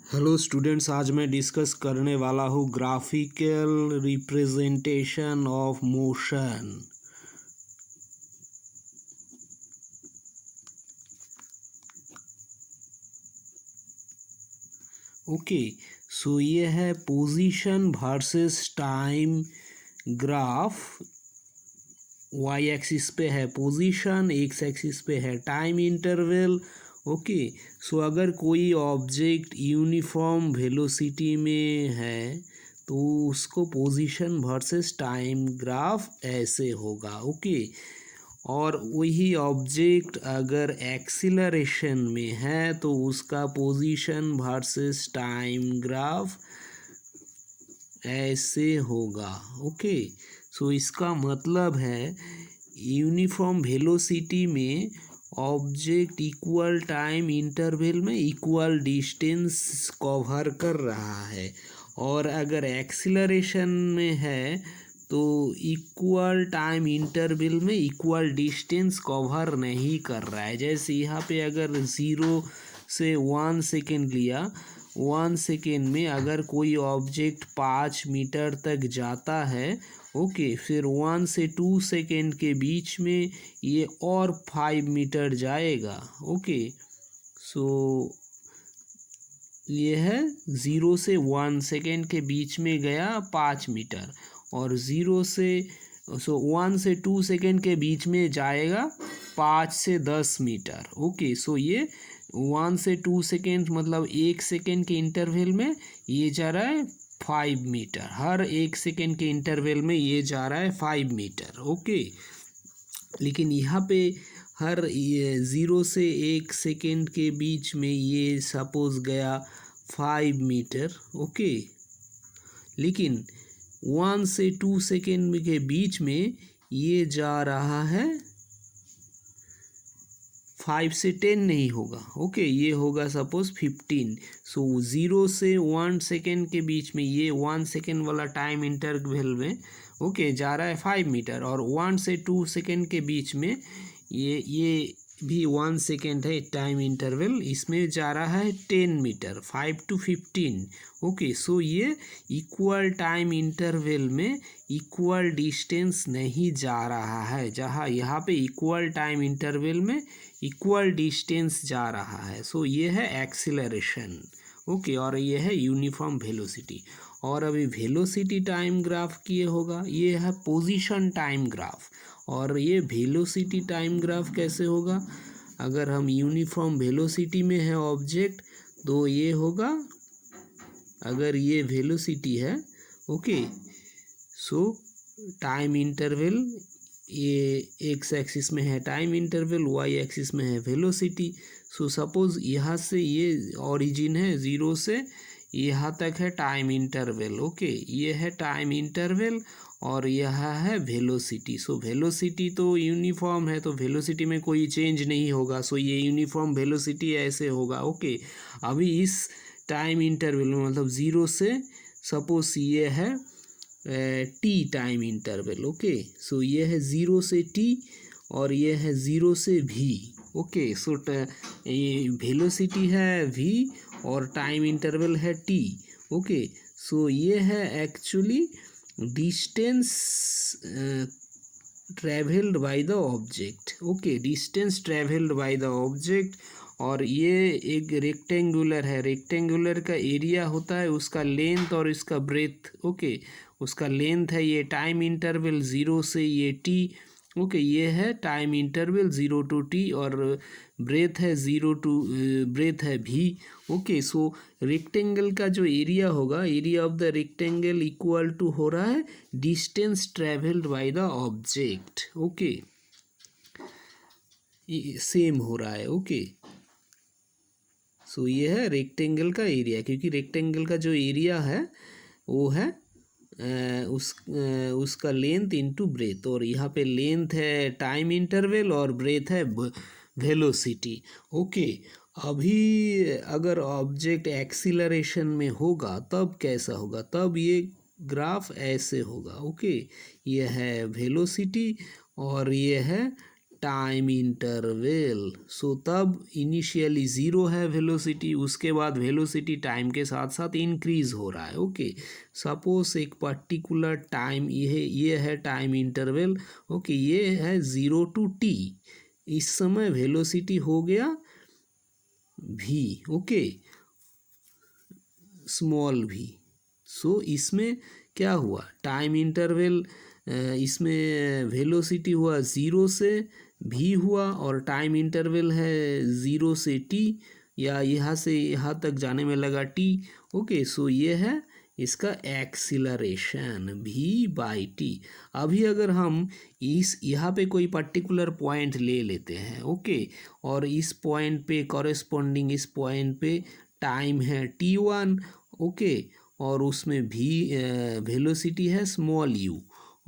Hello students, आज मैं discuss करने वाला हूँ graphical representation of motion. Okay, so ये है position versus time graph. Y axis पे है पोजीशन, एक्स एक्सिस पे है टाइम इंटरवल। ओके, सो अगर कोई ऑब्जेक्ट यूनिफॉर्म वेलोसिटी में है तो उसको पोजीशन वर्सेस टाइम ग्राफ ऐसे होगा। ओके, और वही ऑब्जेक्ट अगर एक्सीलरेशन में है तो उसका पोजीशन वर्सेस टाइम ग्राफ ऐसे होगा। ओके, सो इसका मतलब है यूनिफॉर्म वेलोसिटी में ऑब्जेक्ट इक्वल टाइम इंटरवल में इक्वल डिस्टेंस कवर कर रहा है, और अगर एक्सीलरेशन में है तो इक्वल टाइम इंटरवल में इक्वल डिस्टेंस कवर नहीं कर रहा है। जैसे यहाँ पे अगर 0 से 1 सेकेंड लिया, 1 सेकेंड में अगर कोई ऑब्जेक्ट 5 मीटर तक जाता है, ओके, फिर 1 से 2 सेकेंड के बीच में ये और 5 मीटर जाएगा। ओके, सो ये है 0 से 1 सेकेंड के बीच में गया 5 मीटर, और 1 से 2 सेकेंड के बीच में जाएगा 5 से 10 मीटर। ओके, सो ये 1 से 2 सेकेंड मतलब 1 सेकेंड के इंटरवल में ये जा रहा है 5 मीटर। हर 1 सेकेंड के इंटरवल में ये जा रहा है 5 मीटर। ओके, लेकिन यहाँ पे हर 0 से 1 सेकेंड के बीच में ये सपोज गया 5 मीटर। ओके, लेकिन 1 से 2 सेकेंड के बीच में ये जा रहा है 5 से 10 नहीं होगा। ओके, ये होगा सपोज 15। सो 0 से 1 सेकेंड के बीच में ये 1 सेकेंड वाला टाइम इंटरवल में ओके जा रहा है 5 मीटर, और 1 से 2 सेकेंड के बीच में ये भी 1 सेकेंड है टाइम इंटरवल, इसमें जा रहा है 10 मीटर, 5 to 15। ओके, सो ये इक्वल टाइम इंटरवल में इक्वल डिस्टेंस नहीं जा रहा है, जहाँ यहाँ पे इक्वल टाइम इंटरवल में इक्वल डिस्टेंस जा रहा है। सो ये है एक्सीलरेशन। ओके, और ये है यूनिफॉर्म वेलोसिटी। और अभी वेलोसिटी टाइम ग्राफ किए होगा, ये है पोजीशन टाइम ग्राफ। और ये वेलोसिटी टाइम ग्राफ कैसे होगा, अगर हम यूनिफॉर्म वेलोसिटी में है ऑब्जेक्ट तो ये होगा, अगर ये वेलोसिटी है, ओके, सो टाइम इंटरवल ये एक्स एक्सिस में है टाइम इंटरवल, वाई एक्सिस में है वेलोसिटी। सो सपोज यहाँ से ये ओरिजिन है 0 से यहाँ तक है टाइम इंटरवल। ओके, ये है टाइम इंटरवल और यह है वेलोसिटी। सो वेलोसिटी तो यूनिफॉर्म है तो वेलोसिटी में कोई चेंज नहीं होगा। सो ये यूनिफॉर्म वेलोसिटी ऐसे होगा। ओके, अभी इस टाइम इंटरवल में मतलब 0 से सपोज ये है T time interval. Okay, so ये है 0 से टी और ये है 0 से भी। ओके, सो ये वेलोसिटी है v और टाइम इंटरवल है t। ओके, सो ये है actually distance travelled by the object. Okay, distance travelled by the object, और ये एक रेक्टेंगुलर है, रेक्टेंगुलर का एरिया होता है उसका लेंथ और इसका ब्रेथ। ओके, उसका लेंथ है ये टाइम इंटरवल 0 से ये t। ओके, ये है टाइम इंटरवल 0 to t, और ब्रेथ है 0 to ब्रेथ है v। ओके, सो रेक्टेंगल का जो एरिया होगा, area of the rectangle equal to हो रहा है distance travelled by the object. Okay, same हो रहा है। ओके, सो ये है रेक्टेंगल का एरिया, क्योंकि रेक्टेंगल का जो एरिया है वो है उसका लेंथ इनटू ब्रेथ, और यहाँ पे लेंथ है टाइम इंटरवल और ब्रेथ है वेलोसिटी। ओके, अभी अगर ऑब्जेक्ट एक्सीलरेशन में होगा तब कैसा होगा, तब ये ग्राफ ऐसे होगा। ओके, ये है वेलोसिटी और ये है टाइम इंटरवल। सो तब इनिशियली ज़ीरो है वेलोसिटी, उसके बाद वेलोसिटी टाइम के साथ साथ इंक्रीज हो रहा है। ओके, सपोज एक पर्टिकुलर टाइम, ये है टाइम इंटरवल। ओके, ये है 0 to t। इस समय वेलोसिटी हो गया v। Okay, small v। सो इसमें क्या हुआ, टाइम इंटरवल, इसमें वेलोसिटी हुआ 0 से v हुआ, और टाइम इंटरवल है 0 से t, या यहाँ से यहाँ तक जाने में लगा t। ओके, सो ये है इसका एक्सीलरेशन v/t। अभी अगर हम इस यहाँ पे कोई पर्टिकुलर पॉइंट ले लेते हैं, ओके, और इस पॉइंट पे कॉरेस्पॉन्डिंग इस पॉइंट पे टाइम है t1, ओके, और उसमें भी वेलोसिटी है स्मॉल u।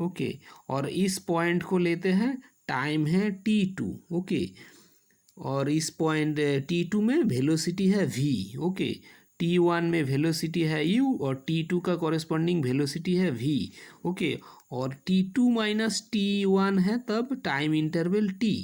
ओके, और इस पॉइंट को लेते हैं, टाइम है t2, ओके, और इस पॉइंट t2 में वेलोसिटी है v। ओके, t1 में वेलोसिटी है u और t2 का कॉरेस्पॉन्डिंग वेलोसिटी है v। ओके, और t2 माइनस t1 है तब time interval t।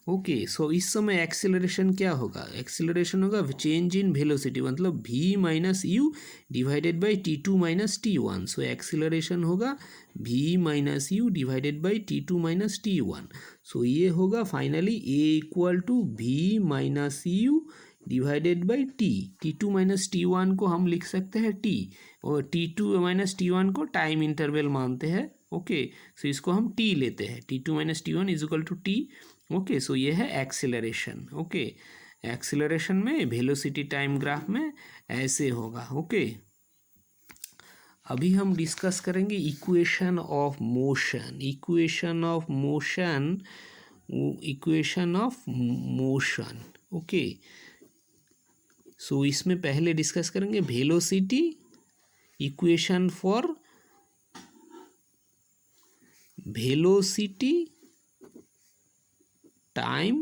Okay, so इस समय एक्सेलरेशन क्या होगा, एक्सेलरेशन होगा चेंज इन वेलोसिटी, मतलब v minus u divided by t2 minus t1। So acceleration होगा v minus u divided by t2 minus t1। So ये होगा finally a equal to v minus u divided by t2 minus t1 को हम लिख सकते हैं t, और t2 minus t1 को टाइम इंटरवल मानते हैं। ओके, सो इसको हम t लेते हैं, t2 minus t1 is equal to t। Okay, so ये है एक्सेलरेशन। ओके, एक्सेलरेशन में वेलोसिटी टाइम ग्राफ में ऐसे होगा। ओके, अभी हम डिस्कस करेंगे equation of motion. Equation of motion, equation of motion. Okay, so इसमें पहले डिस्कस करेंगे velocity equation for velocity time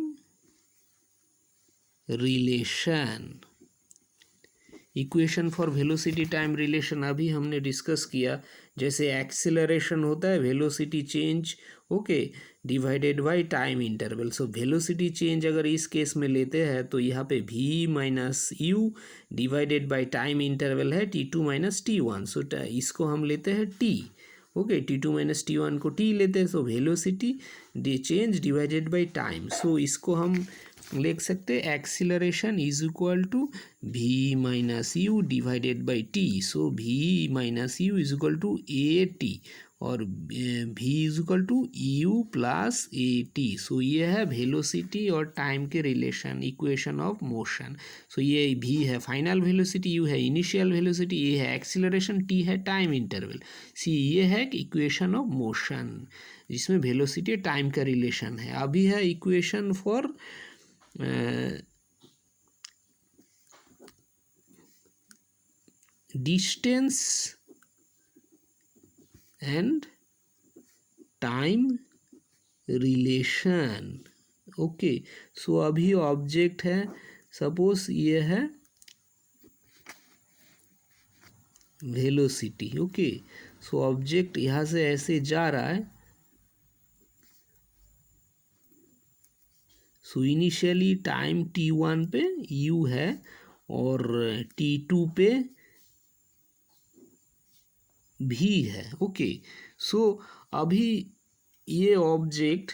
relation. Equation for velocity time relation अभी हमने डिस्कस किया, जैसे एक्सीलरेशन होता है velocity change, okay, divided by time interval. So velocity change अगर इस केस में लेते हैं तो यहाँ पे v minus u divided by time interval है t2 माइनस t1। सो इसको हम लेते हैं t। Okay, t2 minus t1 को t लेते हैं, so velocity change divided by time. So इसको हम लिख सकते हैं acceleration is equal to v minus u divided by t. So v minus u is equal to a t, और v is equal to u plus a t. So ये है velocity और time के relation, equation of motion. So ये v है final velocity, u है initial velocity, a है acceleration, t है टाइम इंटरवल, c ये है इक्वेशन ऑफ मोशन जिसमें वेलोसिटी टाइम का रिलेशन है। अभी है equation for distance and time relation. Okay, so अभी ऑब्जेक्ट है, सपोज ये है वेलोसिटी। ओके, सो ऑब्जेक्ट यहाँ से ऐसे जा रहा है, सो इनिशियली टाइम t1 पे u है और t2 पे v है। ओके, सो अभी ये ऑब्जेक्ट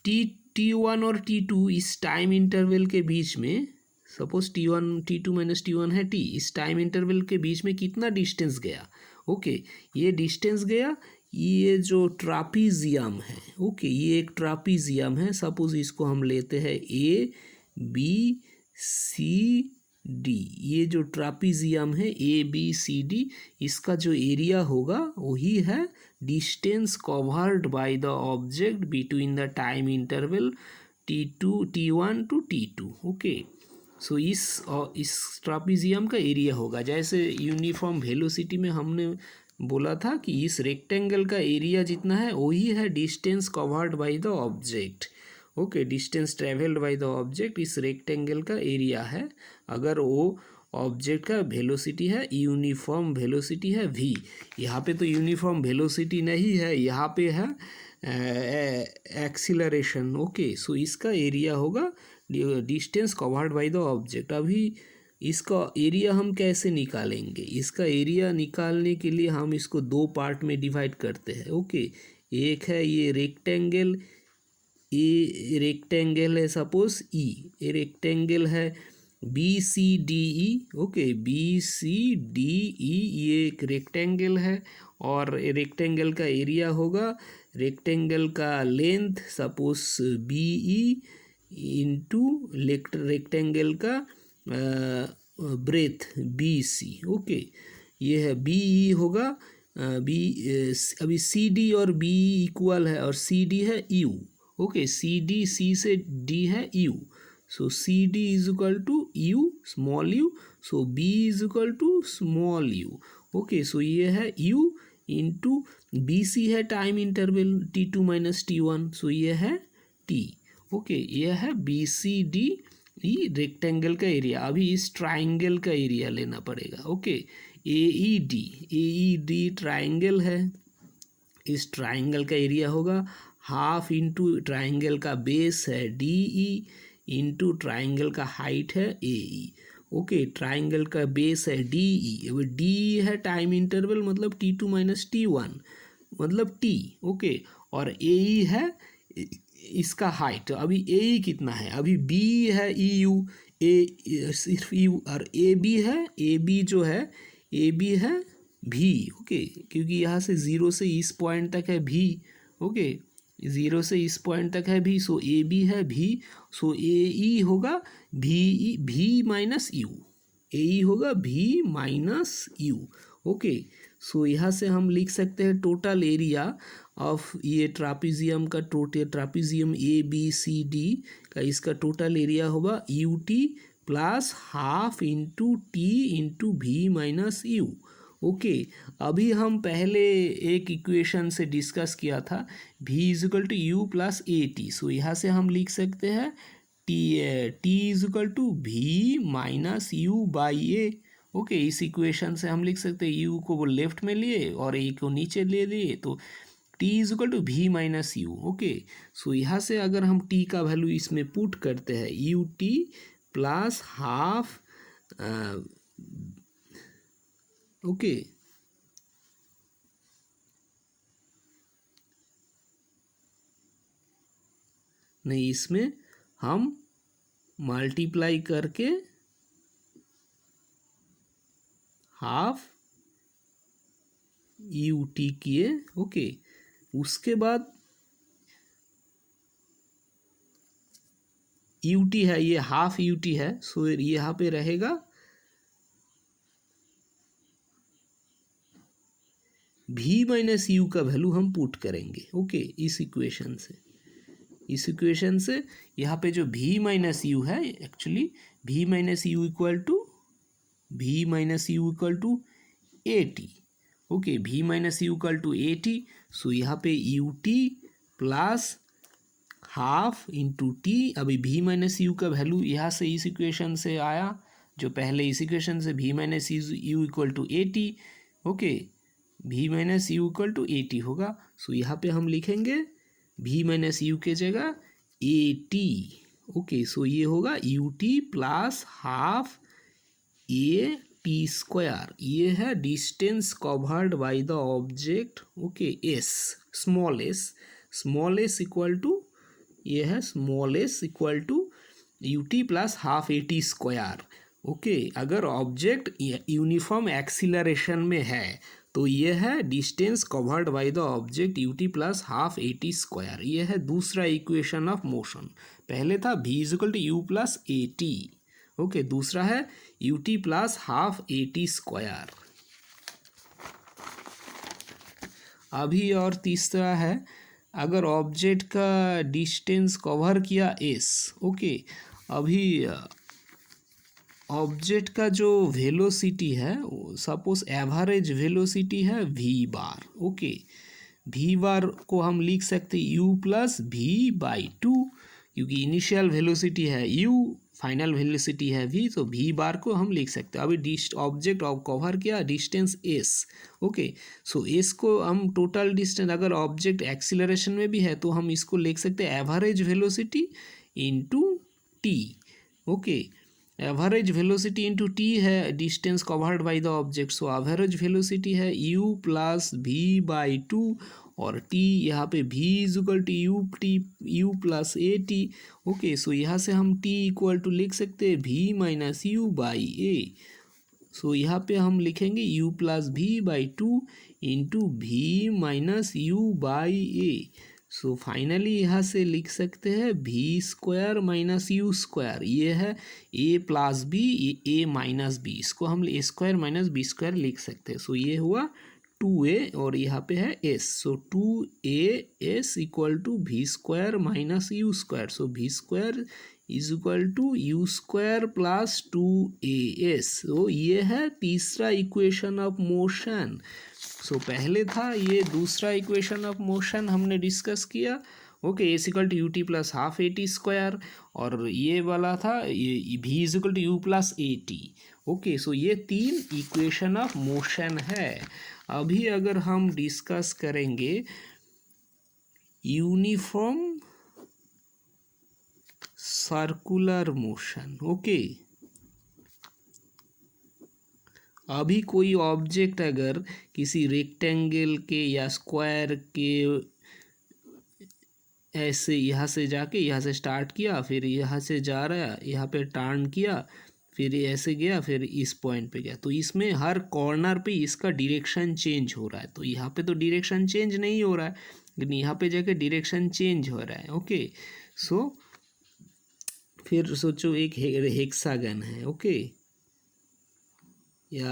t1 और t2 इस टाइम इंटरवल के बीच में, सपोज t2 माइनस t1 है t, इस टाइम इंटरवल के बीच में कितना डिस्टेंस गया। ओके, ये डिस्टेंस गया, ये जो ट्रापीजियम है, ओके, ये एक ट्रापीजियम है, सपोज इसको हम लेते हैं ए बी सी डी। ये जो ट्रापीजियम है ए बी सी डी, इसका जो एरिया होगा वही है distance covered by the object between the time interval t1 to t2। Okay, so इस ट्रापीजियम का एरिया होगा, जैसे यूनिफॉर्म वेलोसिटी में हमने बोला था कि इस रेक्टेंगल का एरिया जितना है वही है distance covered by the object. Okay, distance travelled by the object इस रेक्टेंगल का एरिया है, अगर वो ऑब्जेक्ट का वेलोसिटी है, यूनिफॉर्म वेलोसिटी है v। यहाँ पे तो यूनिफॉर्म वेलोसिटी नहीं है, यहाँ पे है एक्सीलरेशन। ओके, सो इसका एरिया होगा distance covered by the object. अभी इसका एरिया हम कैसे निकालेंगे? इसका एरिया निकालने के लिए हम इसको दो पार्ट में डिवाइड करते हैं। ओके, एक है ये रेक्टेंगल, ये रेक्टेंगल है सपोज ई, ये रेक्टेंगल है B C D E. Okay, B C D E ये एक रेक्टेंगल है, और रेक्टेंगल का एरिया होगा रेक्टेंगल का length suppose B E into rectangle का ब्रेथ बी सी। ओके, ये है बी ई होगा बी, अभी सी डी और बी इक्वल है और सी डी है u. Okay, C D, C से डी है u, so C D is equal to u small u, so B is equal to small u. Okay, so ये है you into B C है time interval T2 minus T1, so ये है T। Okay, ये है B C D E rectangle का area. अभी इस ट्राइंगल का एरिया लेना पड़ेगा। Okay, A E D triangle है, इस ट्राइंगल का एरिया होगा हाफ इंटू ट्राइंगल का बेस है डी ई इंटू ट्राइंगल का हाइट है ए ई। ओके, ट्राइंगल का बेस है डी ई, अब डी ई है टाइम इंटरवल मतलब T2 माइनस T1 मतलब T। ओके, और ए ई है इसका हाइट। अभी ए ई कितना है? अभी बी है ई यू, ए सिर्फ यू, और ए बी है, ए बी जो है ए बी है भी। ओके, क्योंकि यहाँ से ज़ीरो से इस पॉइंट तक है भी। ओके, ज़ीरो से इस पॉइंट तक है भी, सो ए बी है भी, सो ए ई होगा भी माइनस यू, ए ई होगा भी माइनस यू। ओके, सो यहाँ से हम लिख सकते हैं टोटल एरिया ऑफ ये ट्रापीजियम का, total trapezium A B C D का इसका टोटल एरिया होगा u t plus half into t into v minus u. Okay, अभी हम पहले एक इक्वेशन से डिस्कस किया था v is equal to u plus a t, so यहाँ से हम लिख सकते हैं t is equal to v minus u by a. Okay, इस इक्वेशन से हम लिख सकते हैं यू को वो लेफ्ट में लिए और ए को नीचे ले लिए, तो T is equal to v minus u. Okay, so यहाँ से अगर हम टी का वैल्यू इसमें पुट करते हैं you t plus half, okay, नहीं, इसमें हम मल्टीप्लाई करके हाफ यू टी किए। ओके, उसके बाद यू टी है, ये हाफ यू टी है, सो यहाँ पे रहेगा भी माइनस यू का वैल्यू हम पुट करेंगे। ओके, इस इक्वेशन से यहाँ पे जो भी माइनस यू है, actually v minus u equal to a t. Okay, v minus u equal to a t, so यहाँ पे u t plus half into t. अभी भी माइनस यू का वैल्यू यहाँ से इस इक्वेशन से आया, जो पहले इस इक्वेशन से v minus u equal to a t. Okay, v minus u equal to a t होगा, सो यहाँ पे हम लिखेंगे भी माइनस यू के जगह ए टी। ओके, सो ये होगा u t plus half a t square. ये है distance covered by the object. Okay, s, small s equal to, ये है small s equal to u t plus half a t square. Okay, अगर object uniform acceleration में है तो ये है distance covered by the object u t plus half a t square. ये है दूसरा इक्वेशन ऑफ मोशन। पहले था v is equal to u plus a t. Okay, दूसरा है u t plus half a t square. अभी और तीसरा है, अगर ऑब्जेक्ट का डिस्टेंस कवर किया एस। ओके, अभी ऑब्जेक्ट का जो वेलोसिटी है, सपोज एवरेज वेलोसिटी है v bar. Okay, v bar को हम लिख सकते u plus v by two, क्योंकि इनिशियल वेलोसिटी है यू फाइनल वेलोसिटी है v, तो v बार को हम लिख सकते हैं। अभी ऑब्जेक्ट कवर किया distance s, okay. So s को हम टोटल डिस्टेंस, अगर ऑब्जेक्ट एक्सीलरेशन में भी है तो हम इसको लिख सकते हैं average velocity into t, okay. Average velocity into t है distance covered by the object, so average velocity है u प्लस वी बाई 2, और t यहाँ पे v is equal to u plus a t, okay. So यहाँ से हम t equal to लिख सकते हैं v minus u by a. So यहाँ पे हम लिखेंगे u plus v by 2 into v minus u by a. So finally यहाँ से लिख सकते हैं v square minus u square, ये है a plus B, A minus B, इसको हम A square minus B square लिख सकते हैं। सो ये हुआ 2a और यहाँ पे है s, so 2as equal to v square minus u square, so v square is equal to u square plus 2as। So ये है तीसरा इक्वेशन ऑफ मोशन। सो पहले था ये दूसरा इक्वेशन ऑफ मोशन हमने डिस्कस किया, okay. S equal to u t plus half a t square, और ये वाला था ये v is equal to u plus a t, okay. So ये तीन इक्वेशन ऑफ मोशन है। अभी अगर हम डिस्कस करेंगे यूनिफॉर्म सर्कुलर मोशन, ओके। अभी कोई ऑब्जेक्ट अगर किसी रेक्टेंगल के या स्क्वायर के ऐसे यहाँ से जाके यहाँ से स्टार्ट किया, फिर यहाँ से जा रहा है, यहाँ पे टर्न किया, फिर ऐसे गया, फिर इस पॉइंट पे गया, तो इसमें हर कॉर्नर पे इसका डायरेक्शन चेंज हो रहा है। तो यहाँ पे तो डायरेक्शन चेंज नहीं हो रहा है, लेकिन यहाँ पे जाके डायरेक्शन चेंज हो रहा है, ओके। सो फिर सोचो एक हेक्सागन है, ओके, या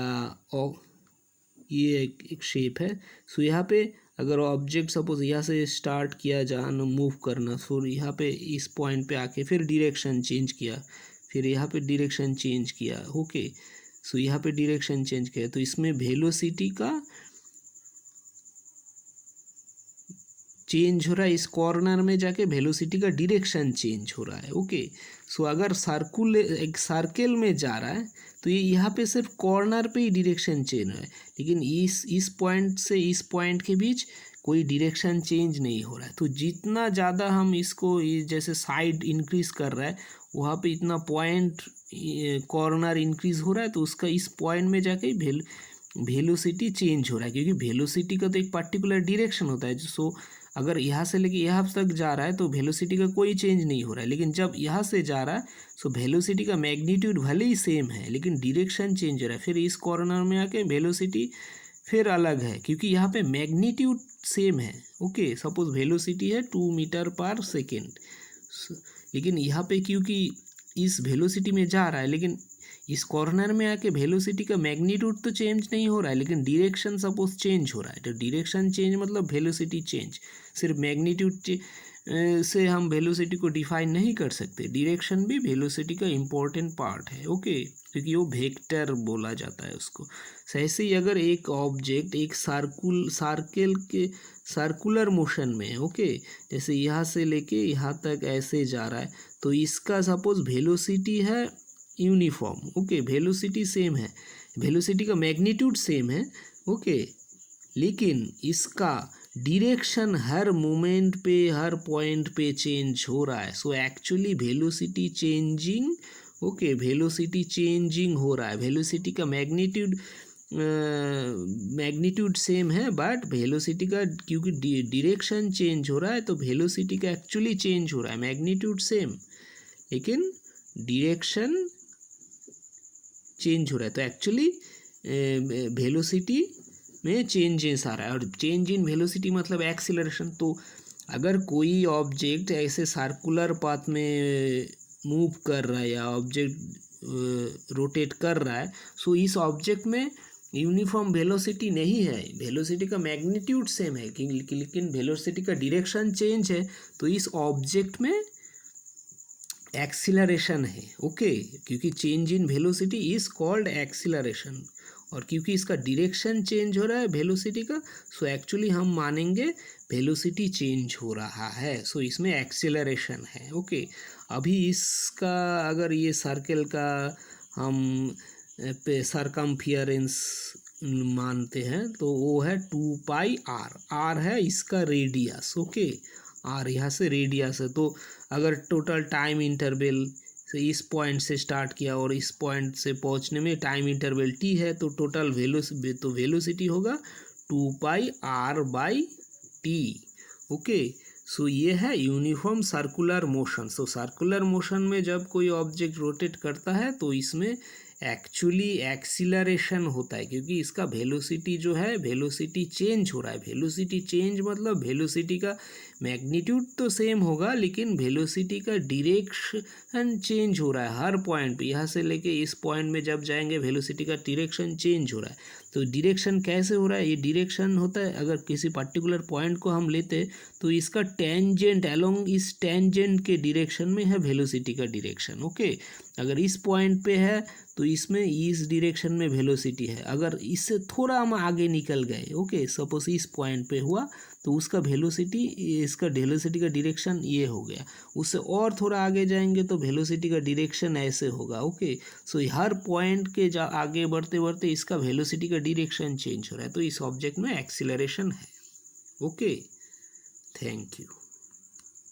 ये एक शेप है। सो यहाँ पे अगर ऑब्जेक्ट सपोज यहाँ से स्टार्ट किया जाना मूव करना, फिर यहाँ पे इस पॉइंट पे आके फिर डायरेक्शन चेंज किया, फिर यहाँ पे डायरेक्शन चेंज किया, ओके। सो यहाँ पे डायरेक्शन चेंज किया, तो इसमें वेलोसिटी का चेंज हो रहा है, इस कॉर्नर में जाके वेलोसिटी का डायरेक्शन चेंज हो रहा है, ओके। सो अगर एक सर्कल में जा रहा है तो ये यहाँ पे सिर्फ कॉर्नर पे ही डायरेक्शन चेंज है, लेकिन इस पॉइंट से इस पॉइंट के बीच कोई डायरेक्शन चेंज नहीं हो रहा है। तो जितना ज़्यादा हम इसको जैसे साइड इंक्रीज कर रहा है, वहाँ पे इतना पॉइंट कॉर्नर इंक्रीज हो रहा है, तो उसका इस पॉइंट में जाके वेलोसिटी चेंज हो रहा है, क्योंकि वेलोसिटी का तो एक पर्टिकुलर डायरेक्शन होता है। सो अगर यहाँ से लेके यहाँ तक जा रहा है तो वेलोसिटी का कोई चेंज नहीं हो रहा है, लेकिन जब यहाँ से जा रहा है सो वेलोसिटी का मैग्नीट्यूड भले ही सेम है, लेकिन डायरेक्शन चेंज हो रहा है। फिर इस कॉर्नर में आके वेलोसिटी फिर अलग है, क्योंकि यहाँ पे मैग्नीट्यूड सेम है, ओके। सपोज वेलोसिटी है 2 मीटर पर सेकेंड, लेकिन यहाँ पे क्योंकि इस वेलोसिटी में जा रहा है, लेकिन इस कॉर्नर में आके वेलोसिटी का मैग्नीट्यूड तो चेंज नहीं हो रहा है, लेकिन डायरेक्शन सपोज चेंज हो रहा है। तो डायरेक्शन चेंज मतलब वेलोसिटी चेंज, सिर्फ मैग्नीट्यूड से हम वेलोसिटी को डिफाइन नहीं कर सकते, डायरेक्शन भी वेलोसिटी का इम्पोर्टेंट पार्ट है, ओके, क्योंकि वो वेक्टर बोला जाता है उसको। ऐसे ही अगर एक ऑब्जेक्ट एक सर्कल के सर्कुलर मोशन में है, ओके, जैसे यहाँ से लेके यहाँ तक ऐसे जा रहा है, तो इसका सपोज वेलोसिटी है यूनिफॉर्म, ओके, वेलोसिटी सेम है, वेलोसिटी का मैग्नीट्यूड सेम है, ओके, लेकिन इसका डायरेक्शन हर मोमेंट पे हर पॉइंट पे चेंज हो रहा है। So actually velocity changing, okay, velocity changing हो रहा है। वेलोसिटी का मैग्नीट्यूड सेम है, बट वेलोसिटी का क्योंकि डायरेक्शन चेंज हो रहा है तो वेलोसिटी का एक्चुअली चेंज हो रहा है। मैग्नीट्यूड सेम लेकिन डायरेक्शन चेंज हो रहा है, तो एक्चुअली वेलोसिटी में चेंजेस आ रहा है। और चेंज इन वेलोसिटी मतलब एक्सीलरेशन। तो अगर कोई ऑब्जेक्ट ऐसे सर्कुलर पाथ में मूव कर रहा है या ऑब्जेक्ट रोटेट कर रहा है, सो इस ऑब्जेक्ट में यूनिफॉर्म वेलोसिटी नहीं है, वेलोसिटी का मैग्नीट्यूड सेम है, लेकिन वेलोसिटी का डायरेक्शन चेंज है, तो इस ऑब्जेक्ट में एक्सीलरेशन है, ओके, क्योंकि change in velocity is called acceleration, और क्योंकि इसका डायरेक्शन चेंज हो रहा है वेलोसिटी का, सो एक्चुअली हम मानेंगे वेलोसिटी चेंज हो रहा है, सो इसमें एक्सेलरेशन है। ओके, अभी इसका अगर ये सर्कल का हम सरकमफियरेंस मानते हैं तो वो है 2πr, आर है इसका रेडियस। ओके, आर यहाँ से रेडियस है, तो अगर टोटल टाइम इंटरवल से इस पॉइंट से स्टार्ट किया और इस पॉइंट से पहुंचने में टाइम इंटरवल t है, तो टोटल वेलोसिटी होगा 2πr/t। ओके, सो ये है यूनिफॉर्म सर्कुलर मोशन। सो सर्कुलर मोशन में जब कोई ऑब्जेक्ट रोटेट करता है तो इसमें एक्चुअली एक्सीलरेशन होता है, क्योंकि इसका वेलोसिटी जो है वेलोसिटी चेंज हो रहा है। वेलोसिटी चेंज मतलब वेलोसिटी का मैग्नीट्यूड तो सेम होगा, लेकिन वेलोसिटी का डायरेक्शन चेंज हो रहा है हर पॉइंट पे। यहाँ से लेके इस पॉइंट में जब जाएंगे वेलोसिटी का डायरेक्शन चेंज हो रहा है। तो डायरेक्शन कैसे हो रहा है, ये डायरेक्शन होता है अगर किसी पर्टिकुलर पॉइंट को हम लेते तो इसका टेंजेंट अलोंग इस टेंजेंट के डायरेक्शन में है वेलोसिटी का डायरेक्शन। ओके, अगर इस पॉइंट पे है तो इसमें इस डायरेक्शन में वेलोसिटी है। अगर इससे थोड़ा हम आगे निकल गए, ओके, सपोज इस पॉइंट पे हुआ तो उसका वेलोसिटी, इसका वेलोसिटी का डायरेक्शन ये हो गया। उससे और थोड़ा आगे जाएंगे तो वेलोसिटी का डायरेक्शन ऐसे होगा। ओके, सो हर पॉइंट के आगे बढ़ते बढ़ते इसका वेलोसिटी का डायरेक्शन चेंज हो रहा है, तो इस ऑब्जेक्ट में एक्सीलरेशन है। Okay, thank you.